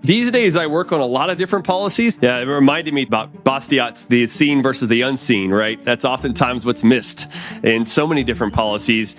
These days, I work on a lot of different policies. Yeah, it reminded me about Bastiat's The Seen versus the Unseen, right? That's oftentimes what's missed in so many different policies.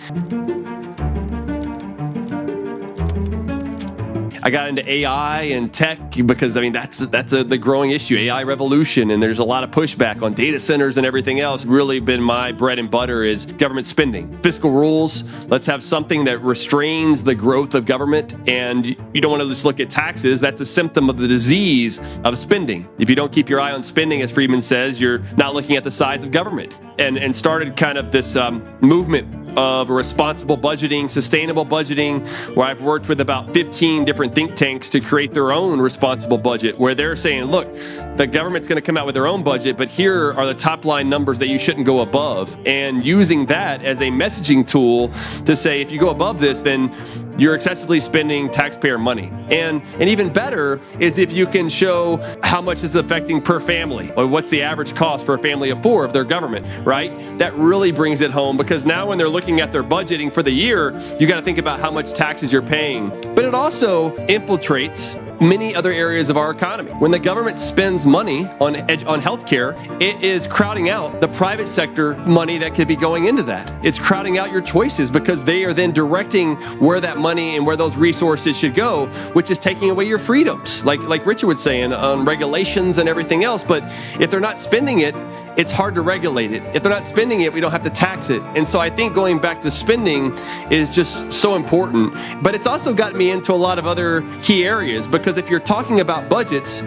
I got into AI and tech because, I mean, that's the growing issue, AI revolution, and there's a lot of pushback on data centers and everything else. Really been my bread and butter is government spending. Fiscal rules, let's have something that restrains the growth of government, and you don't want to just look at taxes. That's a symptom of the disease of spending. If you don't keep your eye on spending, as Friedman says, you're not looking at the size of government. And started kind of this movement of responsible budgeting, sustainable budgeting, where I've worked with about 15 different think tanks to create their own responsible budget, where they're saying, look, the government's going to come out with their own budget, but here are the top line numbers that you shouldn't go above. And using that as a messaging tool to say, if you go above this, then you're excessively spending taxpayer money. And even better is if you can show how much is affecting per family, or what's the average cost for a family of 4 of their government, right? That really brings it home, because now when they're looking at their budgeting for the year, you got to think about how much taxes you're paying. But it also infiltrates many other areas of our economy. When the government spends money on healthcare, it is crowding out the private sector money that could be going into that. It's crowding out your choices, because they are then directing where that money and where those resources should go, which is taking away your freedoms, like Richard was saying, on regulations and everything else. But if they're not spending it, it's hard to regulate it. If they're not spending it, we don't have to tax it. And so I think going back to spending is just so important. But it's also gotten me into a lot of other key areas, because if you're talking about budgets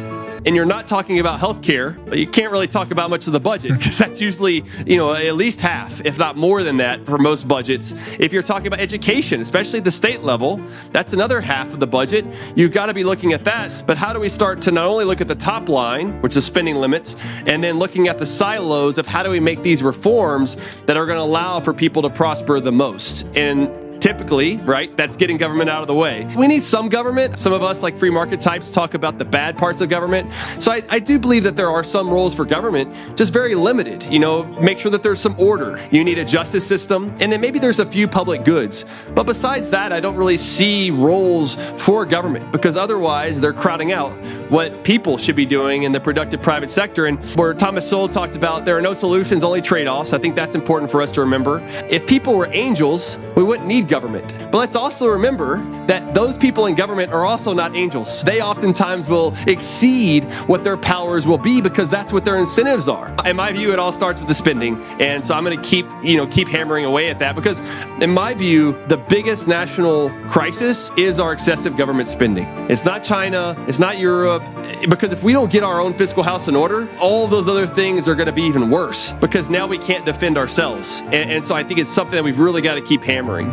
and you're not talking about healthcare, you can't really talk about much of the budget, because that's usually, at least half, if not more than that for most budgets. If you're talking about education, especially at the state level, that's another half of the budget. You've got to be looking at that. But how do we start to not only look at the top line, which is spending limits, and then looking at the silos of how do we make these reforms that are going to allow for people to prosper the most? And typically, right, that's getting government out of the way. We need some government. Some of us, like free market types, talk about the bad parts of government. So I do believe that there are some roles for government, just very limited. Make sure that there's some order. You need a justice system, and then maybe there's a few public goods. But besides that, I don't really see roles for government, because otherwise they're crowding out what people should be doing in the productive private sector. And where Thomas Sowell talked about there are no solutions, only trade-offs, I think that's important for us to remember. If people were angels, we wouldn't need government. But let's also remember that those people in government are also not angels. They oftentimes will exceed what their powers will be, because that's what their incentives are. In my view, it all starts with the spending. And so I'm going to keep hammering away at that, because in my view, the biggest national crisis is our excessive government spending. It's not China, it's not Europe, because if we don't get our own fiscal house in order, all those other things are going to be even worse, because now we can't defend ourselves. And so I think it's something that we've really got to keep hammering.